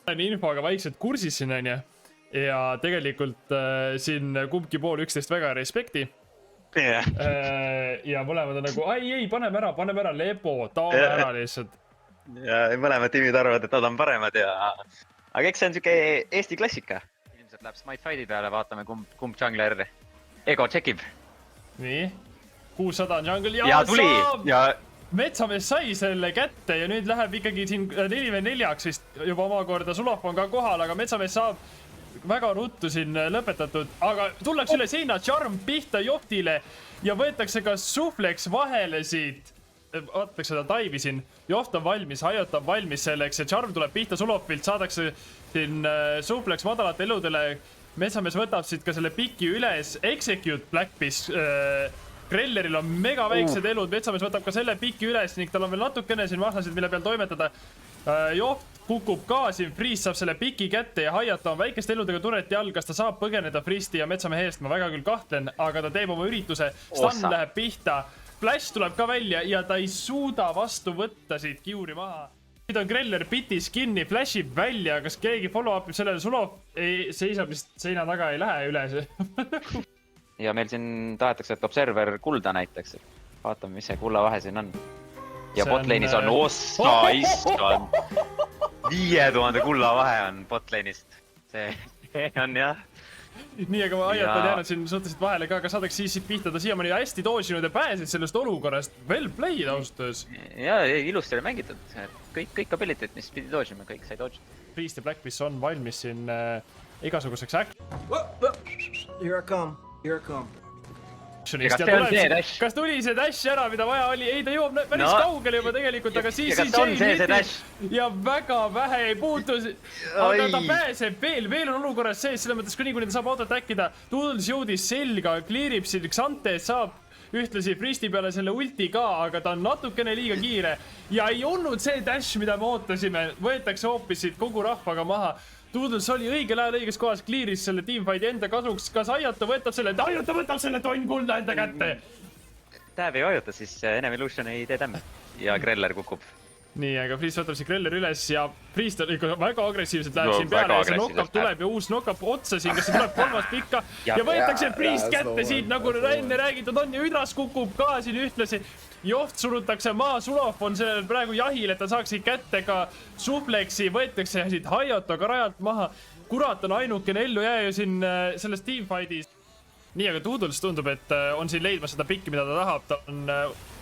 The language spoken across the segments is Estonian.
olen infoga vaikselt kursis siin onju. Ja tegelikult siin kumbki pool üksteist väga respekti. Ja mõlemad on nagu, ei, paneme ära, Lepo, taame ära lihtsalt. Ja mõlemad tiimid arvavad, et nad on paremad ja... Aga eks see on siuke Eesti klassika. Ilmselt läheb Smite Fighti peale, vaatame kumb jungler Ego tšekib. Nii, 600 on jungle ja tuli ja... Metsamees sai selle kätte ja nüüd läheb ikkagi siin 4v4-ks vist juba omakorda. Sulaf on ka kohal, aga Metsamees saab väga ruttu siin lõpetatud. Aga tullakse üle seina, Charm pihta Johtile ja võetakse ka Suplex vahele siit. Vaataks seda taivi siin. Joht on valmis, Hayat on valmis selleks ja Charm tuleb pihta Sulafilt. Saadakse siin Suplex madalate eludele. Metsamees võtab siit ka selle piki üles. Execute Blackbeast. Grelleril on mega väiksed elud, Metsamees võtab ka selle piki üles ning tal on veel natukene siin vastasid, mille peal toimetada. Joht kukub ka siin, Freeze saab selle piki kätte ja Hayat on väikeste eludega tureti all. Kas ta saab põgeneda Freesti ja Metsamehe eest? Ma väga küll kahtlen, aga ta teeb oma ürituse. Stan läheb pihta, Flash tuleb ka välja ja ta ei suuda vastu võtta siit kiuri maha. Nüüd on Greller pitis kinni, flashib välja, kas keegi follow-upib sellele? Sulov seisab vist seina taga, ei lähe üle. Ja meil siin tahetakse, et Observer kulda näiteks. Vaatame, mis see kulla vahe siin on. Ja botlane'is on ossa istan. 5000 kulla vahe on botlane'ist. See on jah. Nii, aga Hayat on jäänud siin suhteliselt vahele ka, aga saadaks siis pihta ta siiamaani hästi doosinud ja pääsid sellest olukorrast. Well played austus. Ja ilusti oli mängitud. Kõik ability'd, mis pidi doosima, kõik sai doosima. Priest ja Blackbeast on valmis siin igasuguseks Here I come. Kas tuli see dash ära, mida vaja oli? Ei, ta jõuab päris kaugele juba tegelikult, aga siis ja väga vähe ei puutu. Aga ta pääseb veel on olukorras sees, selle mõttes kuni ta saab autot äkkida. Doodles jõudis selga, clearib siin Xante, saab ühtlasi Priesti peale selle ulti ka, aga ta on natukene liiga kiire. Ja ei olnud see dash, mida me ootasime. Võetakse hoopis siit kogu rahvaga maha. Doodles oli õigel ajal õiges kohas, clearis selle teamfighti enda kasuks. Kas Hayata võtab selle tonn kulda enda kätte? Tähv ei vajuta, siis enam Illusion ei tee tämme. Ja Greller kukub. Nii, aga Priest võtab siin Greller üles ja Priest on ikka väga agressiivselt läheb siin peale ja see knock-up tuleb ja uus knock-up otsa siin, kas see tuleb kolmas pikka ja võetakse Priest kätte siit, nagu enne räägitud on ja Hydras kukub ka siin ühtlasi. Joht surutakse maa, Sulaf on sellel praegu jahil, et ta saaks siit kätte ka Suplexi, võetakse siit Hayato ka rajalt maha. Kurat on ainukene ellu jääju siin selles teamfightis. Nii, aga Doodles tundub, et on siin leidma seda pikki, mida ta tahab. Ta on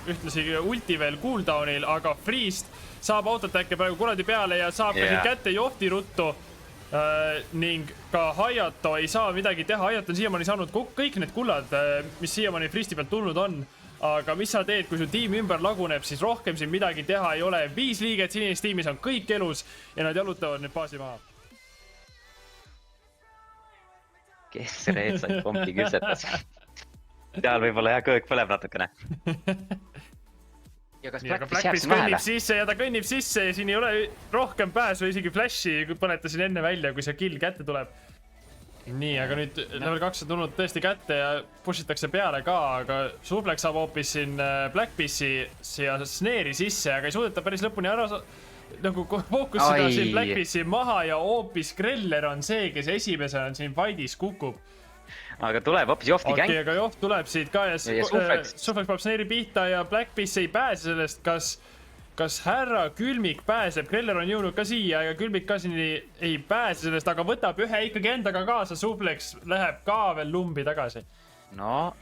ühtlasi ulti veel cooldownil, aga Freest saab autotäkke praegu kuradi peale ja saab ka siit kätte Johti ruttu. Ning ka Hayato ei saa midagi teha. Hayato on siiamaani saanud kõik need kullad, mis siiamaani Freesti pealt tulnud on. Aga mis sa teed, kui su tiim ümber laguneb, siis rohkem siin midagi teha ei ole. 5 liiget sinises tiimis on kõik elus ja nad jalutavad nüüd baasi maha. Kes reetsaid pompi küsetas? Seal võib-olla jah, kõõg põleb natukene. Ja kas Blackbeast kõnnib sisse ja ta kõnnib sisse ja siin ei ole rohkem pääsu, isegi flashi põletasin enne välja, kui see kill kätte tuleb. Nii, aga nüüd level 2 on tulnud tõesti kätte ja pushitakse peale ka, aga Suplex saab hoopis siin Blackbeasti ja Snare'i sisse, aga ei suudeta päris lõpuni ära nagu fookusida siin Blackbeasti maha ja hoopis Greller on see, kes esimesena siin fightis kukub. Aga tuleb hoopis Johti gäng. Okei, aga Joht tuleb siit ka ja Suplex peab Snare'i pihta ja Blackbeast ei pääse sellest, kas härra Külmik pääseb, Greller on jõudnud ka siia ja Külmik ka siin ei pääse sellest, aga võtab ühe ikkagi endaga kaasa, Suplex läheb ka veel lumbi tagasi. No,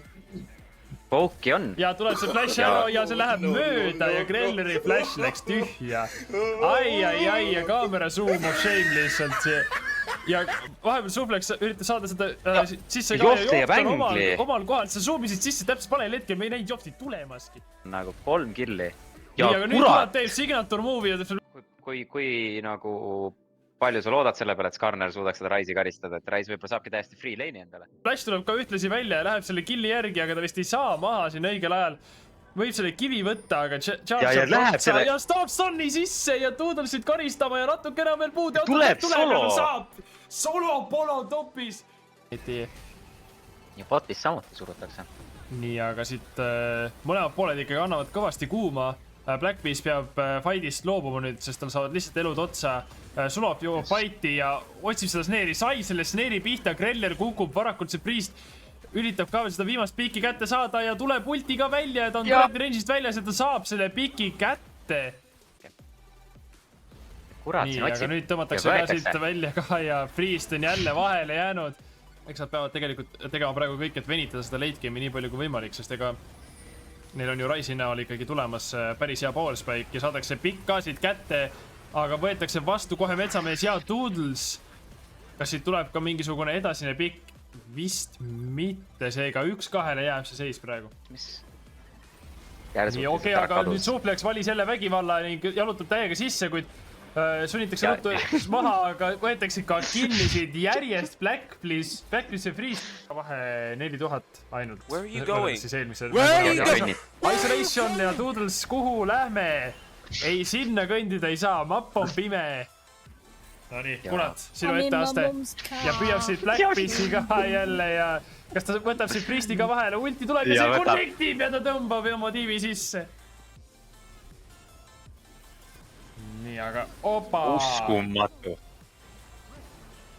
Pouki on. Ja tuleb see flash ära ja see läheb mööda ja Grelleri flash läks tühja. Ai, ja kaamera zoom of shame lihtsalt see. Ja vahepeal Suplex üritas saada seda sisse ka ja Joht on omal kohal, sa zoomisid sisse täpselt panel hetkel, me ei näinud Johti tulemaski. Nagu 3 killi. Ja aga nüüd tuleb teil signature movie ja kui nagu palju sa loodad selle peale, et Skarner suudaks seda Rise'i karistada, et Rise võib-olla saabki täiesti free lane'i endale. Flash tuleb ka ühtlasi välja ja läheb selle killi järgi, aga ta vist ei saa maha siin õigel ajal. Võib selle kivi võtta, aga ja stop Sunni sisse ja Doodles siit karistama ja natuke enam veel puud ja tuleb Solo! Solo polo topis! Ja botis samuti surutakse. Nii, aga siit mõlemad pooled ikkagi annavad kõvasti kuuma. Blackbeast peab fight'ist loobuma nüüd, sest tal saavad lihtsalt elud otsa. Sulop jõuab fight'i ja otsib seda snare'i, sai selle snare'i pihta, Greller kukub, varakult see Priest üritab ka veel seda viimast piki kätte saada ja tuleb ulti ka välja ja ta on kuradi range'ist väljas ja ta saab selle piki kätte. Nii, aga nüüd tõmmatakse ka siit välja ka ja Priest on jälle vahele jäänud. Eks nad peavad tegelikult tegema praegu kõik, et venitada seda late game'i nii palju kui võimalik, sest ega neil on ju Ryze'i näol ikkagi tulemas päris hea power spike ja saadakse pikk ka siit kätte, aga võetakse vastu kohe Metsamees ja Doodles. Kas siit tuleb ka mingisugune edasine pikk? Vist mitte, seega 1-2 jääb see seis praegu. Nii, okei, aga nüüd Suplex valis jälle vägivalla ning jalutab täiega sisse, kuid sunnitakse ruttu maha, aga võetakse ka kinnisid järjest Blackbeast ja Freeze. Vahe 4000 ainult. Where are you going? Isolation ja Doodles, kuhu lähme? Ei, sinna kõndida ei saa, mapp on pime. No nii, kurat, sinu etteaste. Ja püüab siit Blackbeasti ka jälle ja kas ta võtab siit Priestiga vahele, ulti tuleb ja see connectib ja ta tõmbab oma tiivi sisse. Nii, aga opa! Uskumatu.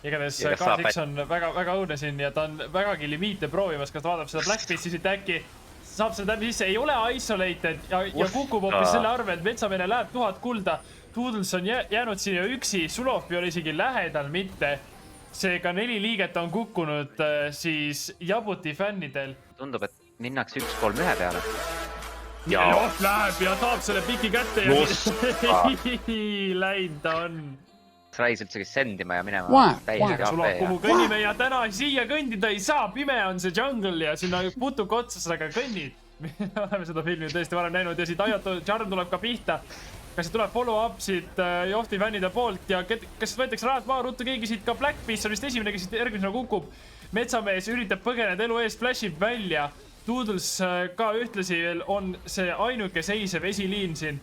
Igatahes K6 on väga õudne siin ja ta on vägagi limiite proovimas, kas ta vaatab seda Blackbeasti siit äkki, saab seda täpselt sisse, ei ole isolated ja kukub hoopis selle arve, et Metsameene läheb 1000 kulda. Doodles on jäänud siin ja üksi, Sulop ei ole isegi lähedal mitte. Seega 4 liiget on kukkunud siis Jabuti fännidel. Tundub, et minnakse 1-3-1 peale. Ja Joht läheb ja saab selle piki kätte ja läinud ta on. Ryze üldse kes sendima ja minema täiesti Sulop kuhu kõnnime ja täna siia kõndida ei saa, pime on see jungle ja sinna putuka otsas aga kõnnid. Me oleme seda filmi tõesti varem näinud ja siit Ayato Charm tuleb ka pihta. Kas see tuleb follow-up siit Johti fännide poolt ja kas võetakse rajad maha ruttu keegi siit ka Blackbeast on vist esimene, kes siit järgmisena kukub. Metsamees üritab põgeneda elu eest, flashib välja. Doodles ka ühtlasi veel on see ainuke seisev esiliin siin.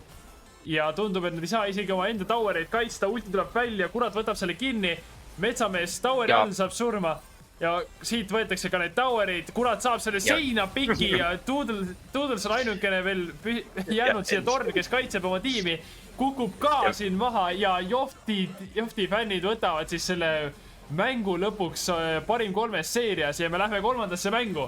Ja tundub, et nad ei saa isegi oma enda towereid kaitsta, ulti tuleb välja, kurat võtab selle kinni. Metsamees toweri all saab surma. Ja siit võetakse ka need towerid, kurat saab selle seina piki ja Doodles on ainukene veel jäänud siia torn, kes kaitseb oma tiimi. Kukub ka siin maha ja Johti fännid võtavad siis selle mängu lõpuks parim 3 seerias ja me lähme 3. mängu.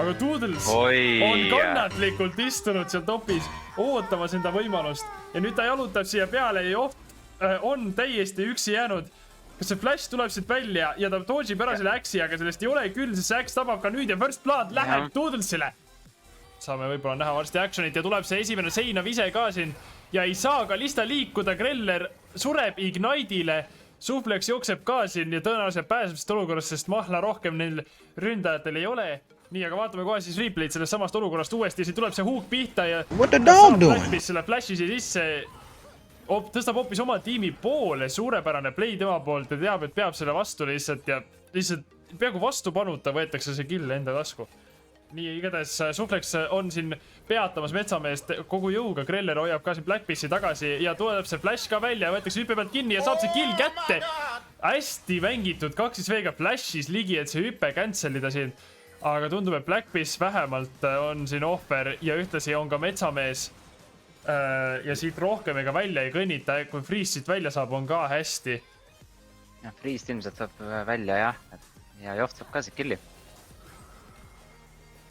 Aga Doodles on kannatlikult istunud seal topis, ootamas enda võimalust. Ja nüüd ta jalutab siia peale ja Joht on täiesti üksi jäänud. Kas see flash tuleb siit välja ja ta dodge'ib ära selle äksi, aga sellest ei ole küll, sest see äks tabab ka nüüd ja first blood läheb Doodlesile. Saame võib-olla näha varsti actionit ja tuleb see esimene seinav ise ka siin ja ei saa ka lista liikuda, Greller sureb Ignite'ile. Suplex jookseb ka siin ja tõenäoliselt pääseb sellest olukorrast, sest mahla rohkem neil ründajatel ei ole. Nii, aga vaatame kohe siis replay'd sellest samast olukorrast uuesti ja siin tuleb see huuk pihta ja saab Blackbeast selle flash'i sisse. Tõstab hoopis oma tiimi poole, suurepärane play tema poolt ja teab, et peab selle vastu lihtsalt ja lihtsalt peaaegu vastu panuta võetakse see kill enda tasku. Nii, igatahes Suplex on siin peatamas Metsameest kogu jõuga, Greller hoiab ka siin Blackbeasti tagasi ja tuleb see flash ka välja ja võetakse hüppe pealt kinni ja saab see kill kätte. Hästi mängitud 2v-ga flash'is ligi, et see hüppe cancel'ida siin. Aga tundub, et Blackbeast vähemalt on siin ohver ja ühtlasi on ka Metsamees. Ja siit rohkem ega välja ei kõnnita, kui Freeze siit välja saab, on ka hästi. Ja Freeze ilmselt saab välja jah, ja Joht saab ka siit killi.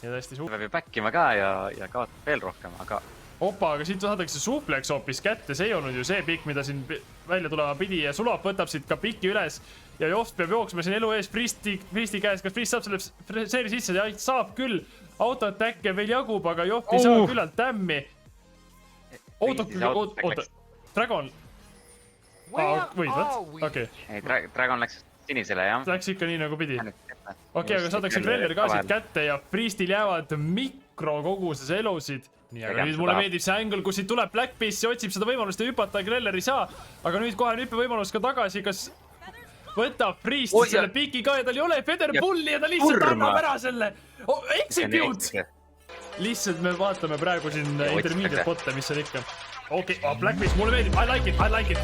Ja tõesti peab ju backima ka ja kaotab veel rohkem, aga... Opa, aga siit saadakse Suplex hoopis kätte, see ei olnud ju see pikk, mida siin välja tulema pidi ja Sulop võtab siit ka piki üles ja Joht peab jooksma siin elu ees Freesti käes, kas Freeze saab selle seeri sisse ja saab küll, autoattacke veel jagub, aga Joht ei saa küllalt tämmi. Oota, Dragon. Võid, võt? Okei. Dragon läks sinisele, jah. Läks ikka nii nagu pidi. Okei, aga saadakse Greller ka siit kätte ja Freestil jäävad mikrokoguses elusid. Nii, aga nüüd mulle meeldib see angle, kus siit tuleb Blackbeast ja otsib seda võimalust ja hüpata, Greller ei saa. Aga nüüd kohe hüppe võimalus ka tagasi, kas võtab Freest selle piki ka ja tal ei ole Featherpulli ja ta lihtsalt annab ära selle. Execute! Lihtsalt me vaatame praegu siin intermediate botte, mis on ikka. Okei, Blackbeast, mulle meeldib, I like it.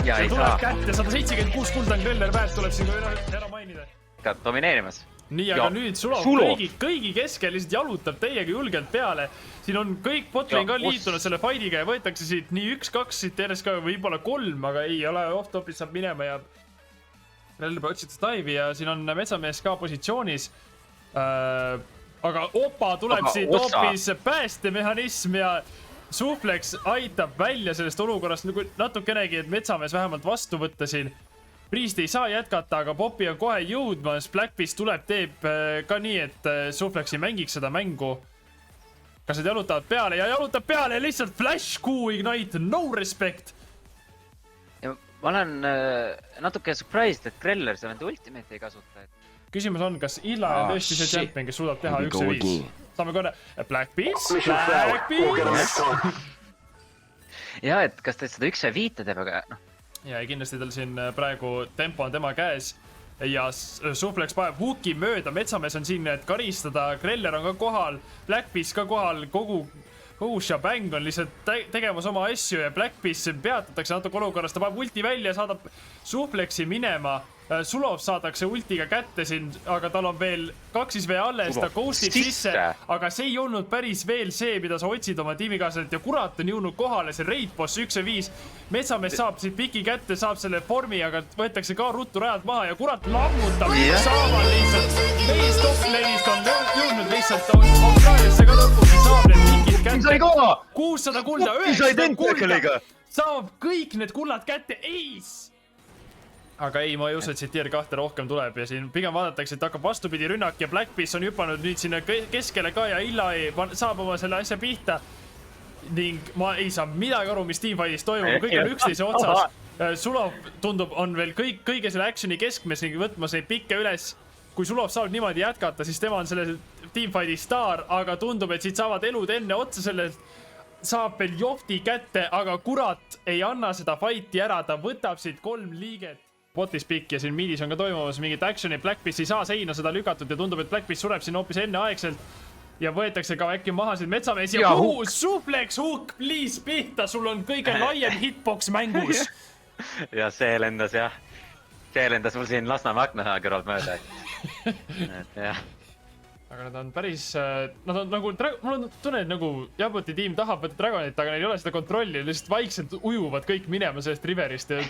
Ja tuleb kätte, 176 kulda on Greller väärt, tuleb siin ka ära mainida. Ka domineerimas. nii, aga nüüd Sulov kõigi keskel lihtsalt jalutab teiega julgelt peale. Siin on kõik botlane ka liitunud selle fightiga ja võetakse siit nii 1-2 siit RSK võib-olla 3, aga ei ole off-topis saab minema ja Relb otsitas dive'i ja siin on metsamees ka positsioonis. Aga opa tuleb siit hoopis päästemehhanism ja Suplex aitab välja sellest olukorrast natukenegi, et metsamees vähemalt vastu võtta siin. Priest ei saa jätkata, aga Poppy on kohe jõudmas. Blackbeast tuleb, teeb ka nii, et Suplex ei mängiks seda mängu. Kas nad jalutavad peale ja jalutab peale ja lihtsalt Flash Q Ignite, no respect. Ja ma olen natuke surprised, et Greller seal enda ultimate ei kasuta. Küsimus on, kas Illa on tõesti see champion, kes suudab teha 1-5. Saame korra. Blackbeast. Ja, et kas ta seda 1-5 teeb, aga noh. Ja kindlasti tal siin praegu tempo on tema käes. Ja Suplex paneb hooki mööda, metsamees on siin, et karistada, Greller on ka kohal, Blackbeast ka kohal, kogu Shabang on lihtsalt tegemas oma asju ja Blackbeast peatatakse natuke olukorrast, ta paneb ulti välja, saadab Suplexi minema, Sulov saadakse ultiga kätte siin, aga tal on veel 2v alles, ta ghostib sisse, aga see ei olnud päris veel see, mida sa otsid oma tiimikaaselt ja kurat on jõudnud kohale, see raid boss 1v5, metsamees saab siit piki kätte, saab selle formi, aga võetakse ka ruttu rajalt maha ja kurat lammutab saaval lihtsalt, mees top-lane'ist on jõudnud lihtsalt Austraaliasse ka lõpuks ja saab need pikid kätte, 600 kulda, 900 kulda, saab kõik need kullad kätte, ace! Aga ei, ma ei usu, et siit tier 2 rohkem tuleb ja siin pigem vaadatakse, et hakkab vastupidi rünnak ja Blackbeast on jüpanud nüüd sinna keskele ka ja Illai saab oma selle asja pihta. Ning ma ei saa midagi aru, mis teamfightis toimub, kõik on üksteise otsas. Sulov tundub, on veel kõige selle actioni keskmes ning võtmas neid pikke üles. Kui Sulov saab niimoodi jätkata, siis tema on selle teamfighti staar, aga tundub, et siit saavad elud enne otsa sellelt. Saab veel Jofti kätte, aga kurat ei anna seda fighti ära, ta võtab siit 3 liiget. Botis pikk ja siin miidis on ka toimumas mingit actioni, Blackbeast ei saa seina seda lükatud ja tundub, et Blackbeast sureb siin hoopis enneaegselt ja võetakse ka äkki maha siin metsamees ja Suplex hook, please pihta, sul on kõige laiem hitbox mängus. Ja see lendas mul siin Lasnamäe akna kõrvalt mööda. Et jah. Aga nad on päris, nad on nagu, mul on tunne, et nagu Jabuti tiim tahab võtta Dragonit, aga neil ei ole seda kontrolli, lihtsalt vaikselt ujuvad kõik minema sellest Riverist ja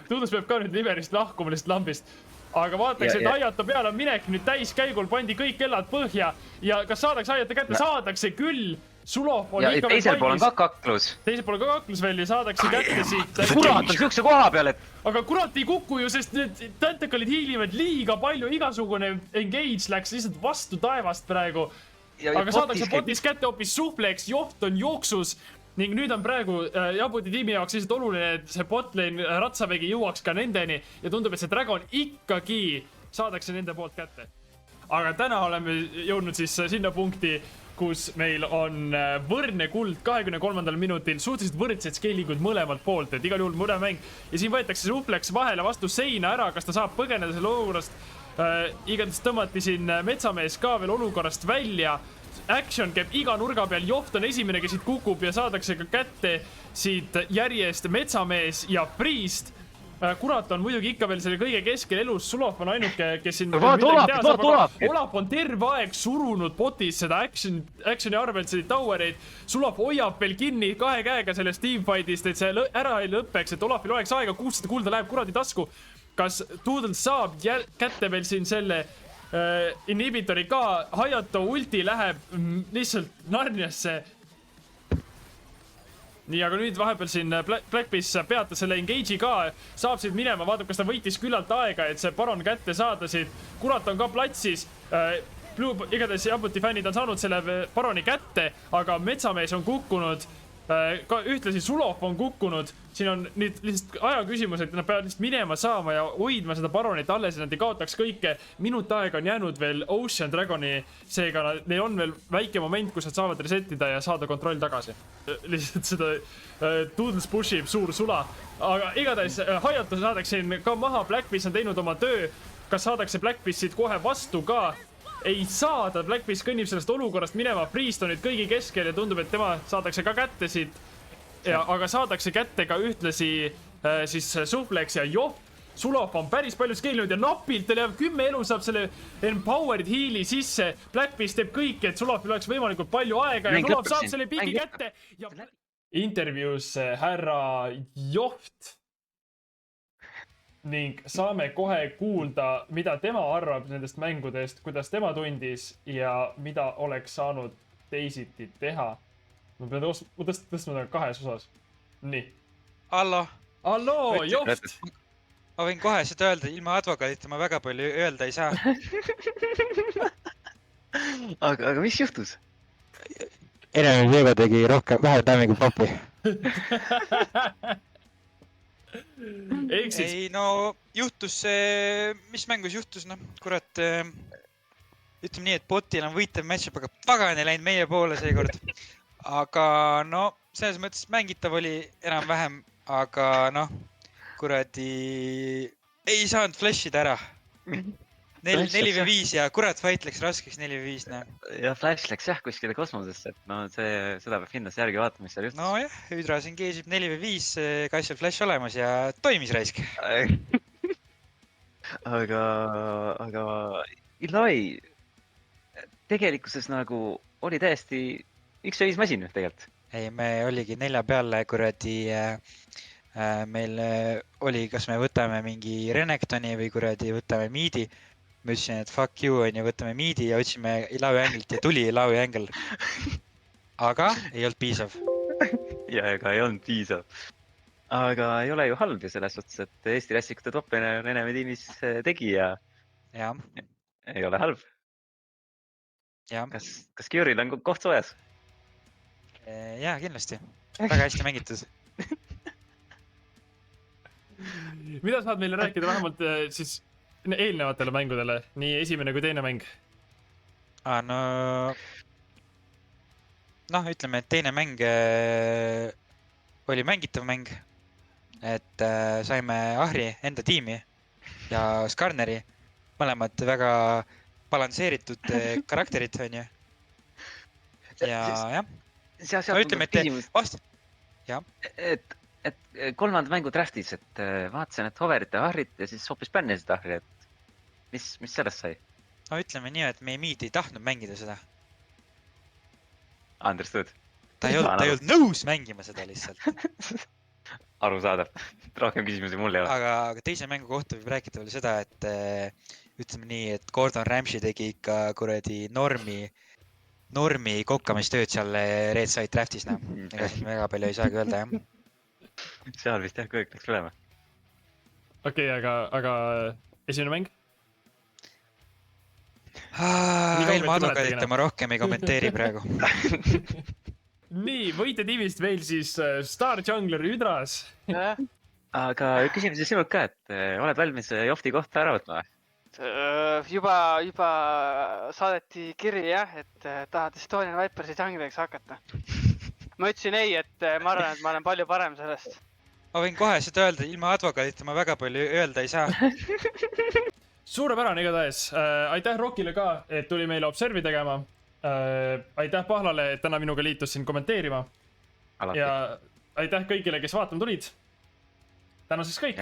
Tuudus peab ka nüüd Riverist lahkuma lihtsalt lambist. Aga vaataks, et Aiata peale on minek nüüd täiskäigul, pandi kõik kellad põhja ja kas saadakse Aiata kätte, saadakse küll. Sulov on ikka veel teisel pool on ka kaklus. Teisel pool on ka kaklus veel ja saadakse kätte siit. Kurat on siukse koha peal, et... Aga kurat ei kuku ju, sest need tentakalid hiilivad liiga palju, igasugune engage läks lihtsalt vastu taevast praegu. Aga saadakse botis kätte hoopis Suplex, Joht on jooksus ning nüüd on praegu Jabuti tiimi jaoks lihtsalt oluline, et see botlane ratsavägi jõuaks ka nendeni ja tundub, et see Dragon ikkagi saadakse nende poolt kätte. Aga täna oleme jõudnud siis sinna punkti, kus meil on võrdne kuld 23. minutil, suhteliselt võrdsed skeelingud mõlemalt poolt, et igal juhul mõne mäng. Ja siin võetakse Suplex vahele vastu seina ära, kas ta saab põgeneda selle olukorrast. Igatahes tõmmati siin metsamees ka veel olukorrast välja. Action käib iga nurga peal, Joht on esimene, kes siit kukub ja saadakse ka kätte siit järjest metsamees ja Priest. Kurat on muidugi ikka veel selle kõige keskel elus, Sulov on ainuke, kes siin Olaf on terve aeg surunud botis seda actioni arvelt seda towereid. Sulov hoiab veel kinni 2 käega sellest teamfightist, et see ära ei lõppeks, et Olafil oleks aega, 600 kulda läheb kuradi tasku. Kas Doodles saab kätte veel siin selle inhibitori ka, Hayato ulti läheb lihtsalt Narniasse. Nii, aga nüüd vahepeal siin Blackbeast peatas selle engage'i ka, saab siit minema, vaatab, kas ta võitis küllalt aega, et see baron kätte saada siit. Kurat on ka platsis, igatahes Jabuti fännid on saanud selle baroni kätte, aga metsamees on kukkunud, ka ühtlasi Sulov on kukkunud. Siin on nüüd lihtsalt aja küsimus, et nad peavad lihtsalt minema saama ja hoidma seda baronit alles, et nad ei kaotaks kõike. Minut aega on jäänud veel Ocean Dragoni, seega neil on veel väike moment, kus nad saavad resetida ja saada kontroll tagasi. Lihtsalt seda Doodles pushib suur sula, aga igatahes Hayato saadaks siin ka maha, Blackbeast on teinud oma töö, kas saadakse Blackbeast siit kohe vastu ka? Ei saada, Blackbeast kõnnib sellest olukorrast minema, Priest on nüüd kõigi keskel ja tundub, et tema saadakse ka kätte siit, aga saadakse kätte ka ühtlasi siis Suplex ja Joht Sulov on päris palju skeelinud ja napilt tal jääb 10 elu, saab selle empowered heal'i sisse. Blackbeast teeb kõik, et Sulovil oleks võimalikult palju aega ja Sulov saab selle piki kätte. Ja intervjuus härra Joht ning saame kohe kuulda, mida tema arvab nendest mängudest, kuidas tema tundis ja mida oleks saanud teisiti teha. Ma pean tõstma kahes osas. Nii. Allo, Joht! Ma võin kohe seda öelda, ilma advokaadita ma väga palju öelda ei saa. Aga mis juhtus? Enam Diego tegi rohkem, vähem tämmi kui papi. Ei, no juhtus see, mis mängus juhtus, noh, kurat, ütleme nii, et botil on võitev matchup, aga pagan ei läinud meie poole seekord. Aga no, selles mõttes mängitav oli enam-vähem, aga noh, kuradi ei saanud flashida ära. 4v5 ja kurat fight läks raskeks 4v5, noh. Ja flash läks jah kuskile kosmosesse, et no seda peab kindlasti järgi vaatama, mis seal juhtus. No jah, Hydra siin keesib 4v5, kaitsel flash olemas ja toimis raisk. Aga Ilai tegelikkuses nagu oli täiesti 1v5 masin tegelikult. Ei, me oligi 4 peale kuradi, meil oli, kas me võtame mingi Renekton'i või kuradi võtame Meadi. Ma ütlesin, et fuck you on ja võtame Meadi ja otsime Ilaui Angle'it ja tuli Ilaui Angle. Aga ei olnud piisav. Ja ega ei olnud piisav. Aga ei ole ju halb ju selles suhtes, et Eesti Rässikute top-laner Enemi tiimis tegi ja ei ole halb. Kas Kjöril on koht soojas? Jaa, kindlasti. Väga hästi mängitud. Mida saad meile rääkida vähemalt siis eelnevatele mängudele, nii esimene kui teine mäng? No, ütleme, et teine mäng oli mängitav mäng. Et saime Ahri enda tiimi ja Skarneri, mõlemad väga balansseeritud karakterid, on ju. Ja jah. No ütleme, et kolmanda mängu draftis, et vaatasin, et Hoverit ja Ahrit ja siis hoopis bännisid Ahri, et mis sellest sai? No ütleme nii, et meie Mead ei tahtnud mängida seda. Understood. Ta ei olnud nõus mängima seda lihtsalt. Arusaadav. Rohkem küsimusi mul ei ole. Aga teise mängu kohta võib rääkida veel seda, et ütleme nii, et Gordon Ramsay tegi ikka kuradi normi kokkamistööd seal Red Side draftis. Ega siin väga palju ei saagi öelda, jah. Seal vist jah, kõik läks tulema. Okei, aga esimene mäng? Ilma advokaadita ma rohkem ei kommenteeri praegu. Nii, võite tiimist veel siis Star Jungler Hydras. Aga küsimus sinult ka, et oled valmis Jofti kohta ära võtma? Juba saadeti kiri jah, et tahad Estonian Vipersi Jungleriks hakata. Ma ütlesin ei, et ma arvan, et ma olen palju parem sellest. Ma võin kohe seda öelda, ilma advokaadita ma väga palju öelda ei saa. Suurepärane igatahes. Aitäh Rokile ka, et tuli meile Observi tegema. Aitäh Pahlale, et täna minuga liitus siin kommenteerima. Alati. Ja aitäh kõigile, kes vaatama tulid. Tänaseks kõik.